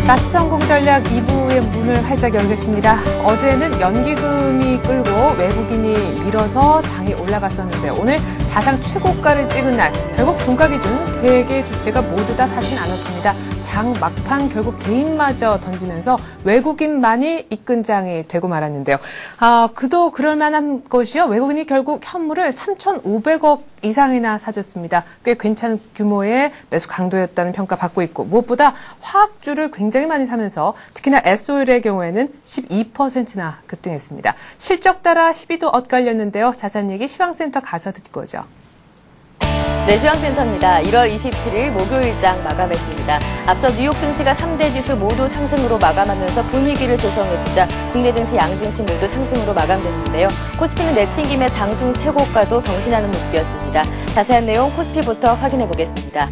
가스성공전략 2부의 문을 활짝 열겠습니다. 어제는 연기금이 끌고 외국인이 밀어서 장이 올라갔었는데 오늘 사상 최고가를 찍은 날 결국 종가 기준 3개 주체가 모두 다 사진 않았습니다. 장 막판 결국 개인마저 던지면서 외국인만이 이끈 장이 되고 말았는데요. 그도 그럴 만한 것이요. 외국인이 결국 현물을 3,500억 이상이나 사줬습니다. 꽤 괜찮은 규모의 매수 강도였다는 평가 받고 있고 무엇보다 화학주를 굉장히 많이 사면서 특히나 S-오일의 경우에는 12%나 급등했습니다. 실적 따라 희비도 엇갈렸는데요. 자세한 얘기 시황센터 가서 듣고 오죠. 네, 시황센터입니다. 1월 27일 목요일장 마감했습니다. 앞서 뉴욕 증시가 3대 지수 모두 상승으로 마감하면서 분위기를 조성해주자 국내 증시, 양증시 모두 상승으로 마감됐는데요. 코스피는 내친 김에 장중 최고가도 경신하는 모습이었습니다. 자세한 내용 코스피부터 확인해 보겠습니다.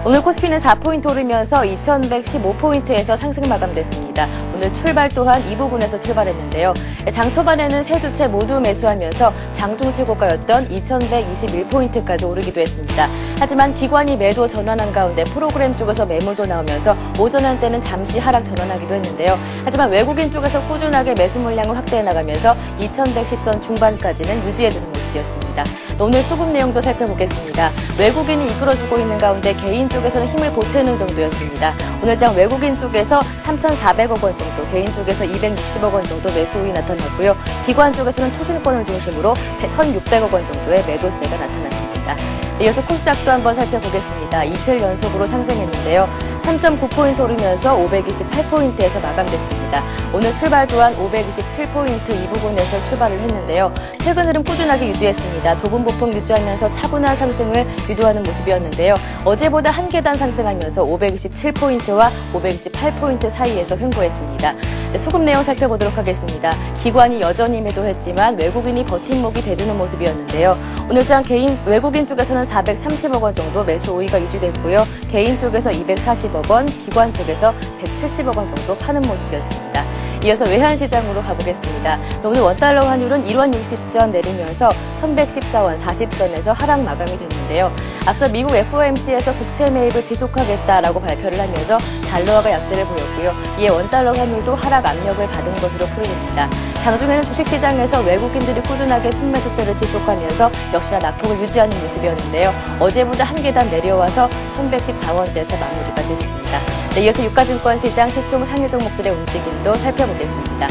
오늘 코스피는 4포인트 오르면서 2115포인트에서 상승 마감됐습니다. 오늘 출발 또한 이 부분에서 출발했는데요. 장 초반에는 세 주체 모두 매수하면서 장중 최고가였던 2121포인트까지 오르기도 했습니다. 하지만 기관이 매도 전환한 가운데 프로그램 쪽에서 매물도 나오면서 오전 한때는 잠시 하락 전환하기도 했는데요. 하지만 외국인 쪽에서 꾸준하게 매수 물량을 확대해 나가면서 2110선 중반까지는 유지해주는 모습이었습니다. 오늘 수급 내용도 살펴보겠습니다. 외국인이 이끌어주고 있는 가운데 개인 쪽에서는 힘을 보태는 정도였습니다. 오늘장 외국인 쪽에서 3,400억 원 정도, 개인 쪽에서 260억 원 정도 매수이 나타났고요. 기관 쪽에서는 투신권을 중심으로 1,600억 원 정도의 매도세가 나타났습니다. 이어서 코스닥도 한번 살펴보겠습니다. 이틀 연속으로 상승했는데요. 3.9포인트 오르면서 528포인트에서 마감됐습니다. 오늘 출발 또한 527포인트 이 부분에서 출발을 했는데요. 최근 흐름 꾸준하게 유지했습니다. 좁은 보폭 유지하면서 차분한 상승을 유도하는 모습이었는데요. 어제보다 한 계단 상승하면서 527포인트와 528포인트 사이에서 횡보했습니다. 수급 내용 살펴보도록 하겠습니다. 기관이 여전히 매도했지만 외국인이 버팀목이 돼주는 모습이었는데요. 오늘장 외국인 쪽에서는 430억 원 정도 매수 우위가 유지됐고요. 개인 쪽에서 240억 원, 기관 쪽에서 170억 원 정도 파는 모습이었습니다. 이어서 외환시장으로 가보겠습니다. 오늘 원달러 환율은 1원 60전 내리면서 1114원 40전에서 하락 마감이 됐는데요. 앞서 미국 FOMC에서 국채 매입을 지속하겠다라고 발표를 하면서 달러화가 약세를 보였고요. 이에 원달러 환율도 하락 압력을 받은 것으로 풀이됩니다. 장중에는 주식시장에서 외국인들이 꾸준하게 순매수세를 지속하면서 역시나 낙폭을 유지하는 모습이었는데요. 어제보다 한 계단 내려와서 1114원대에서 마무리가 됐습니다. 네, 이어서 유가증권 시장 시총 상위 종목들의 움직임도 살펴보겠습니다.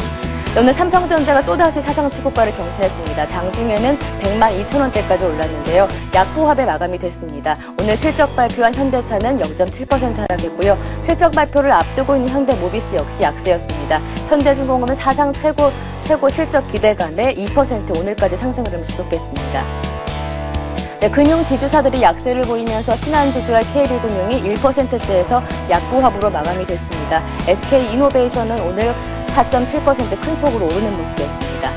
오늘 삼성전자가 또다시 사상 최고가를 경신했습니다. 장중에는 100만 2천원대까지 올랐는데요. 약보합에 마감이 됐습니다. 오늘 실적 발표한 현대차는 0.7% 하락했고요. 실적 발표를 앞두고 있는 현대모비스 역시 약세였습니다. 현대중공업은 사상 최고 실적 기대감에 2% 오늘까지 상승 흐름을 지속했습니다. 네, 금융지주사들이 약세를 보이면서 신한지주와 KB금융이 1%대에서 약보합으로 마감이 됐습니다. SK이노베이션은 오늘 4.7% 큰 폭으로 오르는 모습이었습니다.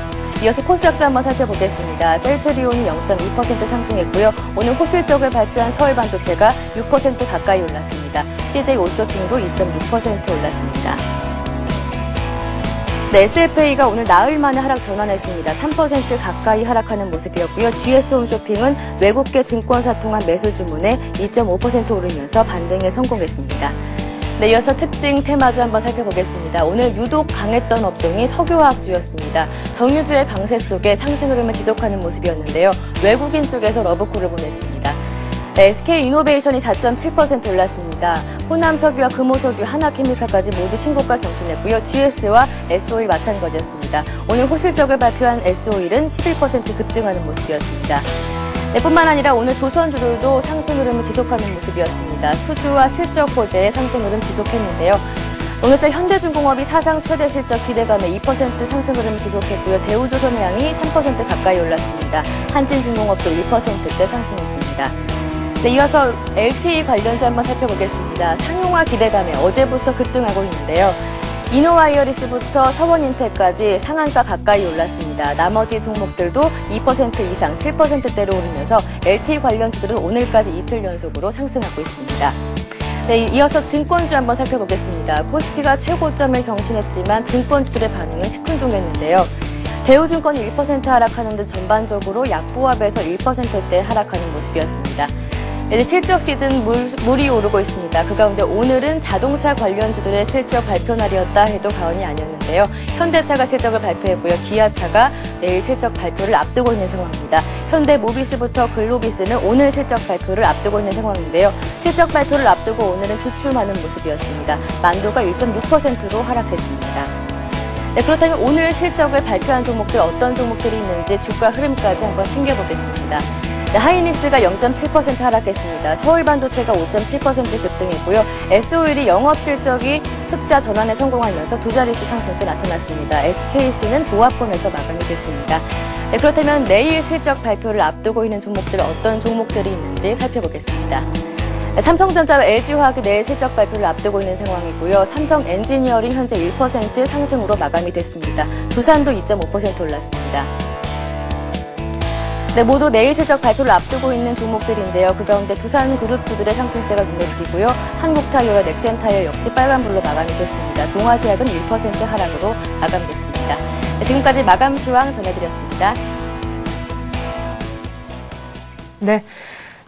이어서 코스닥도 한번 살펴보겠습니다. 셀트리온이 0.2% 상승했고요. 오늘 호실적을 발표한 서울반도체가 6% 가까이 올랐습니다. CJ오쇼핑도 2.6% 올랐습니다. 네, SFA가 오늘 나흘 만에 하락 전환했습니다. 3% 가까이 하락하는 모습이었고요. GS홈쇼핑은 외국계 증권사 통한 매수 주문에 2.5% 오르면서 반등에 성공했습니다. 네, 이어서 특징 테마주 한번 살펴보겠습니다. 오늘 유독 강했던 업종이 석유화학주였습니다. 정유주의 강세 속에 상승 흐름을 지속하는 모습이었는데요. 외국인 쪽에서 러브콜을 보냈습니다. 네, SK이노베이션이 4.7% 올랐습니다. 호남석유와 금호석유, 하나케미칼까지 모두 신고가 경신했고요. GS와 S-오일 마찬가지였습니다. 오늘 호실적을 발표한 S-오일은 11% 급등하는 모습이었습니다. 네, 뿐만 아니라 오늘 조선주들도 상승 흐름을 지속하는 모습이었습니다. 수주와 실적 호재의 상승 흐름 지속했는데요. 오늘자 현대중공업이 사상 최대 실적 기대감에 2% 상승 흐름을 지속했고요. 대우조선해양이 3% 가까이 올랐습니다. 한진중공업도 1%대 상승했습니다. 네, 이어서 LTE 관련주 한번 살펴보겠습니다. 상용화 기대감에 어제부터 급등하고 있는데요. 이노와이어리스부터 서원인텔까지 상한가 가까이 올랐습니다. 나머지 종목들도 2% 이상 7%대로 오르면서 LTE 관련주들은 오늘까지 이틀 연속으로 상승하고 있습니다. 네, 이어서 증권주 한번 살펴보겠습니다. 코스피가 최고점을 경신했지만 증권주들의 반응은 시큰둥했는데요. 대우증권이 1% 하락하는 듯 전반적으로 약보합에서 1%대 하락하는 모습이었습니다. 이제 실적 시즌 물이 오르고 있습니다. 그 가운데 오늘은 자동차 관련주들의 실적 발표 날이었다 해도 과언이 아니었는데요. 현대차가 실적을 발표했고요. 기아차가 내일 실적 발표를 앞두고 있는 상황입니다. 현대모비스부터 글로비스는 오늘 실적 발표를 앞두고 있는 상황인데요. 실적 발표를 앞두고 오늘은 주춤하는 모습이었습니다. 만도가 1.6%로 하락했습니다. 네, 그렇다면 오늘 실적을 발표한 종목들 어떤 종목들이 있는지 주가 흐름까지 한번 챙겨보겠습니다. 네, 하이닉스가 0.7% 하락했습니다. 서울반도체가 5.7% 급등했고요. SOL이 영업실적이 흑자 전환에 성공하면서 두 자릿수 상승세 나타났습니다. SKC는 보합권에서 마감이 됐습니다. 네, 그렇다면 내일 실적 발표를 앞두고 있는 종목들 어떤 종목들이 있는지 살펴보겠습니다. 네, 삼성전자와 LG화학이 내일 실적 발표를 앞두고 있는 상황이고요. 삼성엔지니어링 현재 1% 상승으로 마감이 됐습니다. 두산도 2.5% 올랐습니다. 네, 모두 내일 실적 발표를 앞두고 있는 종목들인데요. 그 가운데 두산그룹주들의 상승세가 눈에 띄고요. 한국타이어와 넥센타이어 역시 빨간불로 마감이 됐습니다. 동아제약은 1% 하락으로 마감됐습니다. 네, 지금까지 마감 시황 전해드렸습니다. 네.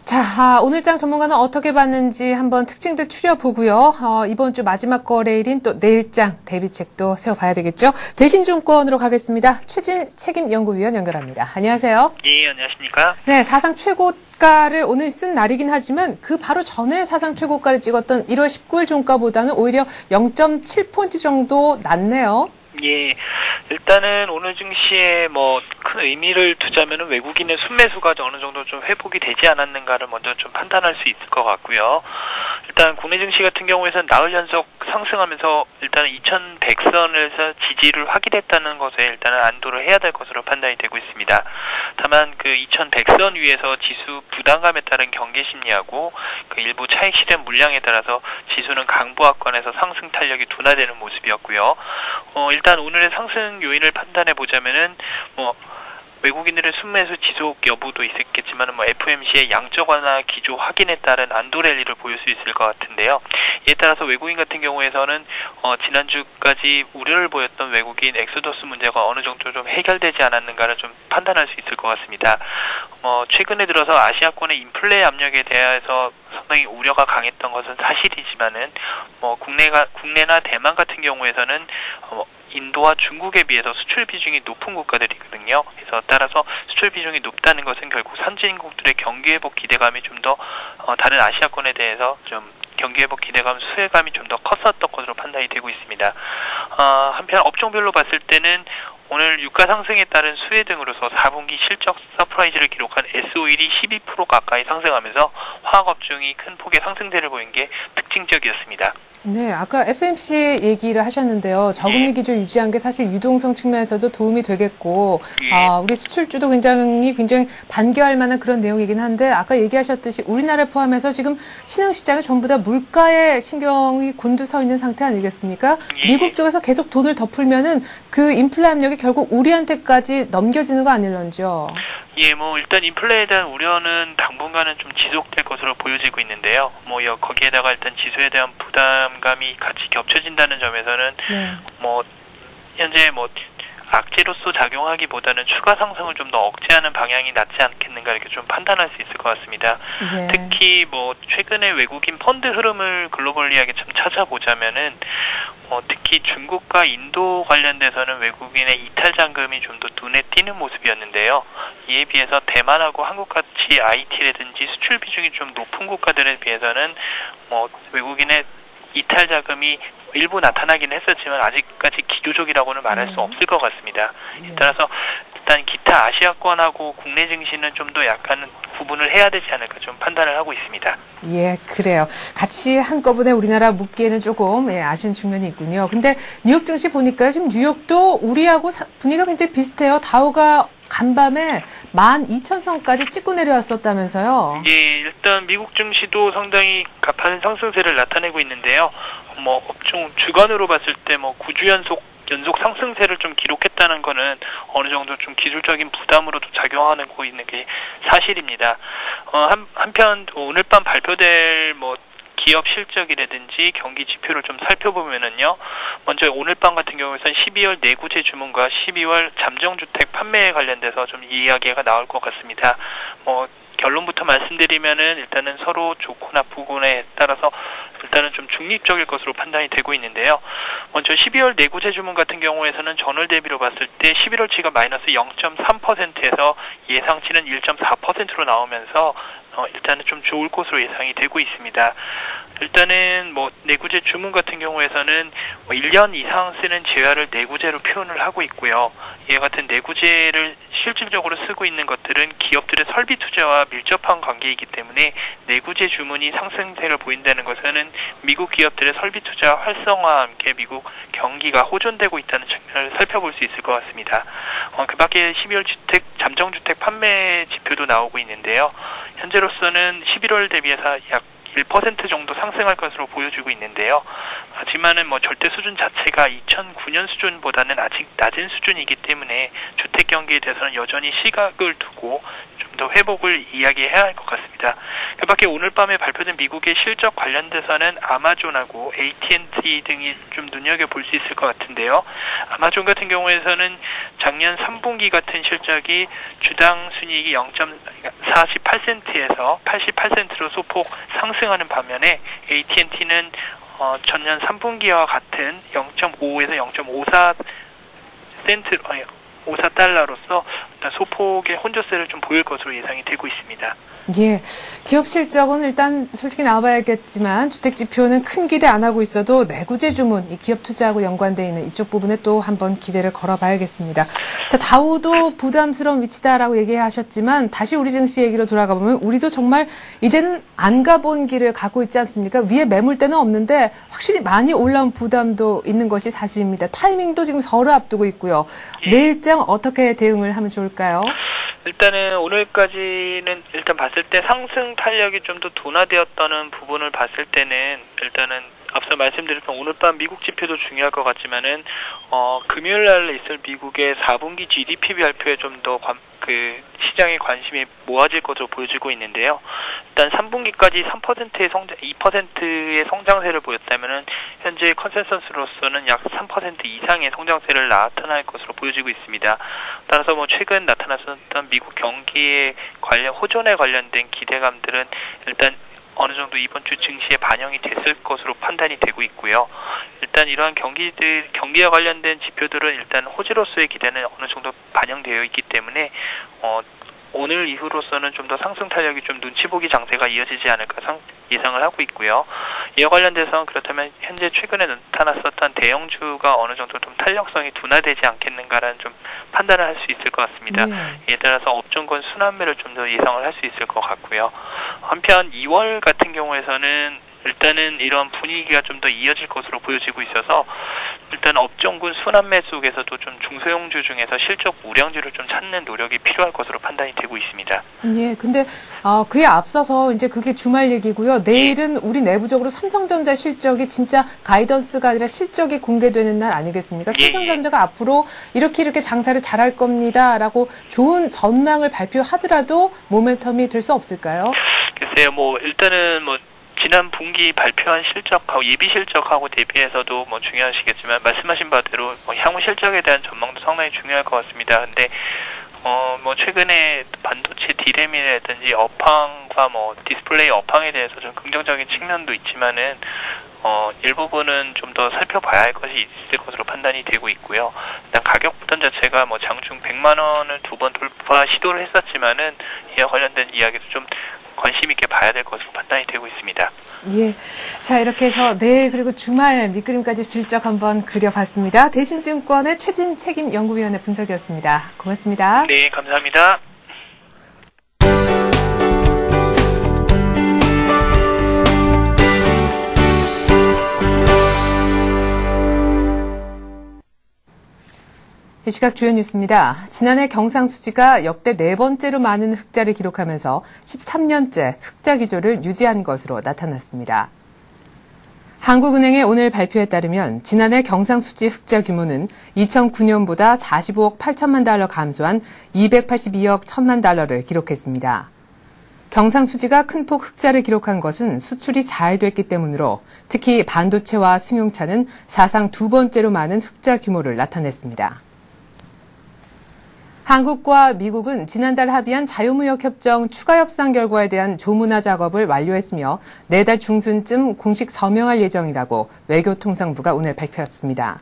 자, 오늘장 전문가는 어떻게 봤는지 한번 특징들 추려보고요. 이번 주 마지막 거래일인 또 내일장 대비책도 세워봐야 되겠죠. 대신증권으로 가겠습니다. 최진 책임연구위원 연결합니다. 안녕하세요. 예, 안녕하십니까. 네, 사상 최고가를 오늘 쓴 날이긴 하지만 그 바로 전에 사상 최고가를 찍었던 1월 19일 종가보다는 오히려 0.7포인트 정도 낮네요. 예, 일단은 오늘 증시에 큰 의미를 두자면은 외국인의 순매수가 어느 정도 좀 회복이 되지 않았는가를 먼저 좀 판단할 수 있을 것 같고요. 일단 국내 증시 같은 경우에는 나흘 연속 상승하면서 일단은 2100선에서 지지를 확인했다는 것에 일단은 안도를 해야 될 것으로 판단이 되고 있습니다. 다만 그 2100선 위에서 지수 부담감에 따른 경계 심리하고 그 일부 차익 실현 물량에 따라서 지수는 강보합권에서 상승 탄력이 둔화되는 모습이었고요. 일단 오늘의 상승 요인을 판단해 보자면은 외국인들의 순매수 지속 여부도 있었겠지만 FOMC의 양적 완화 기조 확인에 따른 안도 랠리를 보일 수 있을 것 같은데요. 이에 따라서 외국인 같은 경우에서는 지난주까지 우려를 보였던 외국인 엑소더스 문제가 어느 정도 좀 해결되지 않았는가를 좀 판단할 수 있을 것 같습니다. 최근에 들어서 아시아권의 인플레 압력에 대해서 상당히 우려가 강했던 것은 사실이지만은 국내나 대만 같은 경우에서는 인도와 중국에 비해서 수출 비중이 높은 국가들이거든요. 그래서 따라서 수출 비중이 높다는 것은 결국 선진국들의 경기 회복 기대감이 좀 더 다른 아시아권에 대해서 좀 경기 회복 기대감, 수혜감이 좀 더 컸었던 것으로 판단이 되고 있습니다. 한편 업종별로 봤을 때는 오늘 유가 상승에 따른 수혜 등으로서 4분기 실적 서프라이즈를 기록한 SOL이 12% 가까이 상승하면서 화학업종이 큰 폭의 상승세를 보인 게 특징적이었습니다. 네, 아까 FMC 얘기를 하셨는데요. 저금리 기조 유지한 게 사실 유동성 측면에서도 도움이 되겠고, 우리 수출주도 굉장히 반겨할 만한 그런 내용이긴 한데, 아까 얘기하셨듯이 우리나라를 포함해서 지금 신흥시장이 전부 다 물가에 신경이 곤두서 있는 상태 아니겠습니까? 미국 쪽에서 계속 돈을 더 풀면은 그 인플레 압력이 결국 우리한테까지 넘겨지는 거 아닐런지요? 예, 일단 인플레에 대한 우려는 당분간은 좀 지속될 것으로 보여지고 있는데요. 거기에다가 일단 지수에 대한 부담감이 같이 겹쳐진다는 점에서는, 현재 악재로서 작용하기보다는 추가 상승을 좀 더 억제하는 방향이 낫지 않겠는가 이렇게 좀 판단할 수 있을 것 같습니다. 예. 특히 최근에 외국인 펀드 흐름을 글로벌리하게 좀 찾아보자면은 특히 중국과 인도 관련돼서는 외국인의 이탈 잔금이 좀 더 눈에 띄는 모습이었는데요. 이에 비해서 대만하고 한국같이 IT라든지 수출 비중이 좀 높은 국가들에 비해서는 외국인의 이탈 자금이 일부 나타나긴 했었지만 아직까지 기조적이라고는 말할 수 없을 것 같습니다. 따라서 일단 기타 아시아권하고 국내 증시는 좀 더 약간 구분을 해야 되지 않을까 좀 판단을 하고 있습니다. 예, 그래요. 같이 한꺼번에 우리나라 묶기에는 조금 아쉬운 측면이 있군요. 근데 뉴욕 증시 보니까 지금 뉴욕도 우리하고 분위기가 굉장히 비슷해요. 다우가 간밤에 12,000선까지 찍고 내려왔었다면서요? 예, 일단 미국 증시도 상당히 가파른 상승세를 나타내고 있는데요. 업종 주간으로 봤을 때 9주 연속 상승세를 좀 기록했다는 거는 어느 정도 좀 기술적인 부담으로도 작용하고 있는 게 사실입니다. 한편 오늘 밤 발표될 기업 실적이라든지 경기 지표를 좀 살펴보면은요. 먼저 오늘 밤 같은 경우에는 12월 내구재 주문과 12월 잠정주택 판매에 관련돼서 좀 이야기가 나올 것 같습니다. 결론부터 말씀드리면은 일단은 서로 좋고 나쁘고에 따라서 일단은 좀 중립적일 것으로 판단이 되고 있는데요. 먼저 12월 내구재 주문 같은 경우에서는 전월 대비로 봤을 때 11월치가 마이너스 0.3%에서 예상치는 1.4%로 나오면서 일단은 좀 좋을 것으로 예상이 되고 있습니다. 일단은 내구재 주문 같은 경우에서는 1년 이상 쓰는 재화를 내구재로 표현을 하고 있고요. 이와 같은 내구재를 실질적으로 쓰고 있는 것들은 기업들의 설비 투자와 밀접한 관계이기 때문에 내구재 주문이 상승세를 보인다는 것은 미국 기업들의 설비 투자 활성화와 함께 미국 경기가 호전되고 있다는 측면을 살펴볼 수 있을 것 같습니다. 그 밖에 12월 잠정주택 판매 지표도 나오고 있는데요. 현재로서는 11월 대비해서 약 1% 정도 상승할 것으로 보여지고 있는데요. 하지만은 절대 수준 자체가 2009년 수준보다는 아직 낮은 수준이기 때문에 주택 경기에 대해서는 여전히 시각을 두고 좀 더 회복을 이야기해야 할 것 같습니다. 그 밖에 오늘 밤에 발표된 미국의 실적 관련돼서는 아마존하고 AT&T 등이 좀 눈여겨볼 수 있을 것 같은데요. 아마존 같은 경우에서는 작년 3분기 같은 실적이 주당 순이익이 0.48센트에서 88센트로 소폭 상승하는 반면에 AT&T는 전년 3분기와 같은 0.5에서 0.54달러로서 소폭의 혼조세를 좀 보일 것으로 예상이 되고 있습니다. 예, 기업 실적은 일단 솔직히 나와봐야겠지만 주택 지표는 큰 기대 안 하고 있어도 내구재 주문, 이 기업 투자하고 연관되어 있는 이쪽 부분에 또 한번 기대를 걸어봐야겠습니다. 자, 다우도 부담스러운 위치다라고 얘기하셨지만 다시 우리 증시 얘기로 돌아가 보면 우리도 정말 이제는 안 가본 길을 가고 있지 않습니까? 위에 매물대는 없는데 확실히 많이 올라온 부담도 있는 것이 사실입니다. 타이밍도 지금 설을 앞두고 있고요. 내일장 어떻게 대응을 하면 좋을까요? 일단은 오늘까지는 일단 봤을 때 상승 탄력이 좀 더 둔화되었다는 부분을 봤을 때는 일단은 앞서 말씀드렸던 오늘 밤 미국 지표도 중요할 것 같지만은 금요일 날 있을 미국의 4분기 GDP 발표에 좀 더 시장의 관심이 모아질 것으로 보여지고 있는데요. 일단 3분기까지 2%의 성장세를 보였다면은 현재 컨센서스로서는 약 3% 이상의 성장세를 나타날 것으로 보여지고 있습니다. 따라서 최근 나타났었던 미국 경기에 호전에 관련된 기대감들은 일단 어느 정도 이번 주 증시에 반영이 됐을 것으로 판단이 되고 있고요. 일단 이러한 경기와 관련된 지표들은 일단 호재로서의 기대는 어느 정도 반영되어 있기 때문에 오늘 이후로서는 좀 더 상승 탄력이 좀 눈치 보기 장세가 이어지지 않을까 예상을 하고 있고요. 이와 관련돼서 그렇다면 현재 최근에 나타났었던 대형주가 어느 정도 좀 탄력성이 둔화되지 않겠는가라는 좀 판단을 할 수 있을 것 같습니다. 이에 따라서 업종군 순환매를 좀 더 예상을 할 수 있을 것 같고요. 한편 2월 같은 경우에서는 일단은 이런 분위기가 좀 더 이어질 것으로 보여지고 있어서 일단 업종군 순환매 속에서도 좀 중소형주 중에서 실적 우량주를 좀 찾는 노력이 필요할 것으로 판단이 되고 있습니다. 예, 근데 그에 앞서서 이제 그게 주말 얘기고요. 내일은 우리 내부적으로 삼성전자 실적이 진짜 가이던스가 아니라 실적이 공개되는 날 아니겠습니까? 삼성전자가 앞으로 이렇게 장사를 잘할 겁니다라고 좋은 전망을 발표하더라도 모멘텀이 될 수 없을까요? 글쎄요, 일단은 지난 분기 발표한 실적하고 예비 실적하고 대비해서도 중요하시겠지만 말씀하신 바대로 향후 실적에 대한 전망도 상당히 중요할 것 같습니다. 근데 최근에 반도체 D램이라든지 업황과 디스플레이 업황에 대해서 좀 긍정적인 측면도 있지만은 일부분은 좀 더 살펴봐야 할 것이 있을 것으로 판단이 되고 있고요. 일단 가격 부담 자체가 장중 100만 원을 2번 돌파 시도를 했었지만은 이와 관련된 이야기도 좀 관심 있게 봐야 될 것으로 판단이 되고 있습니다. 예. 자, 이렇게 해서 내일 그리고 주말 밑그림까지 슬쩍 한번 그려봤습니다. 대신증권의 최진 책임연구위원의 분석이었습니다. 고맙습니다. 네, 감사합니다. 이 시각 주요 뉴스입니다. 지난해 경상수지가 역대 4번째로 많은 흑자를 기록하면서 13년째 흑자 기조를 유지한 것으로 나타났습니다. 한국은행의 오늘 발표에 따르면 지난해 경상수지 흑자 규모는 2009년보다 45억 8천만 달러 감소한 282억 1천만 달러를 기록했습니다. 경상수지가 큰 폭 흑자를 기록한 것은 수출이 잘 됐기 때문으로 특히 반도체와 승용차는 사상 2번째로 많은 흑자 규모를 나타냈습니다. 한국과 미국은 지난달 합의한 자유무역협정 추가 협상 결과에 대한 조문화 작업을 완료했으며 내달 중순쯤 공식 서명할 예정이라고 외교통상부가 오늘 밝혔습니다.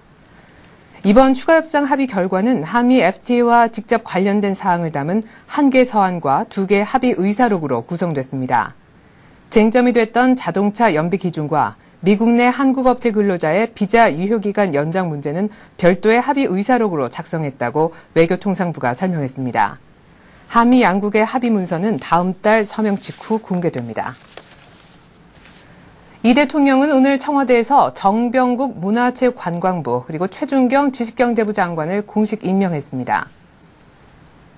이번 추가 협상 합의 결과는 한미 FTA와 직접 관련된 사항을 담은 1개 서한과 2개 합의 의사록으로 구성됐습니다. 쟁점이 됐던 자동차 연비 기준과 미국 내 한국 업체 근로자의 비자 유효기간 연장 문제는 별도의 합의 의사록으로 작성했다고 외교통상부가 설명했습니다. 한미 양국의 합의 문서는 다음 달 서명 직후 공개됩니다. 이 대통령은 오늘 청와대에서 정병국 문화체육관광부 그리고 최준경 지식경제부 장관을 공식 임명했습니다.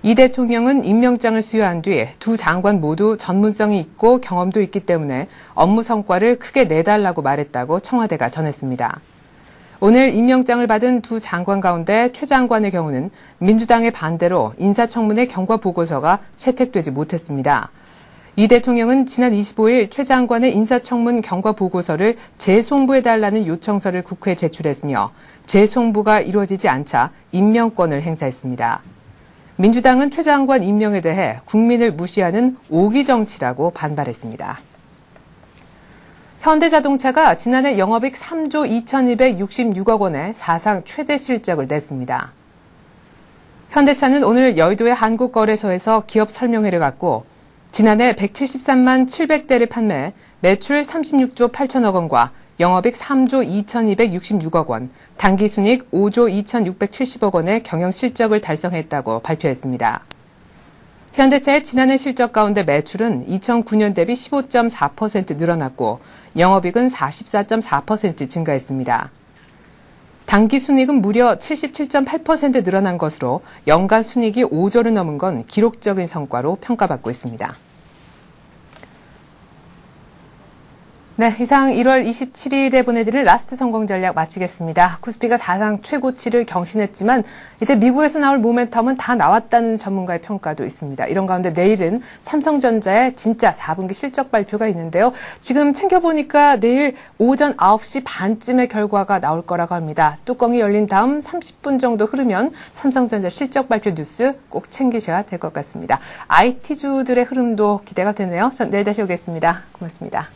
이 대통령은 임명장을 수여한 뒤 두 장관 모두 전문성이 있고 경험도 있기 때문에 업무 성과를 크게 내달라고 말했다고 청와대가 전했습니다. 오늘 임명장을 받은 두 장관 가운데 최 장관의 경우는 민주당의 반대로 인사청문회 경과 보고서가 채택되지 못했습니다. 이 대통령은 지난 25일 최 장관의 인사청문 경과 보고서를 재송부해달라는 요청서를 국회에 제출했으며 재송부가 이루어지지 않자 임명권을 행사했습니다. 민주당은 최 장관 임명에 대해 국민을 무시하는 오기 정치라고 반발했습니다. 현대자동차가 지난해 영업이익 3조 2,266억 원의 사상 최대 실적을 냈습니다. 현대차는 오늘 여의도의 한국거래소에서 기업 설명회를 갖고 지난해 173만 700대를 판매해 매출 36조 8천억 원과 영업이익 3조 2,266억 원, 당기순이익 5조 2,670억 원의 경영실적을 달성했다고 발표했습니다. 현대차의 지난해 실적 가운데 매출은 2009년 대비 15.4% 늘어났고 영업이익은 44.4% 증가했습니다. 당기순이익은 무려 77.8% 늘어난 것으로 연간 순이익이 5조를 넘은 건 기록적인 성과로 평가받고 있습니다. 네, 이상 1월 27일에 보내드릴 라스트 성공 전략 마치겠습니다. 코스피가 사상 최고치를 경신했지만 이제 미국에서 나올 모멘텀은 다 나왔다는 전문가의 평가도 있습니다. 이런 가운데 내일은 삼성전자의 진짜 4분기 실적 발표가 있는데요. 지금 챙겨보니까 내일 오전 9시 반쯤에 결과가 나올 거라고 합니다. 뚜껑이 열린 다음 30분 정도 흐르면 삼성전자 실적 발표 뉴스 꼭 챙기셔야 될 것 같습니다. IT주들의 흐름도 기대가 되네요. 전 내일 다시 오겠습니다. 고맙습니다.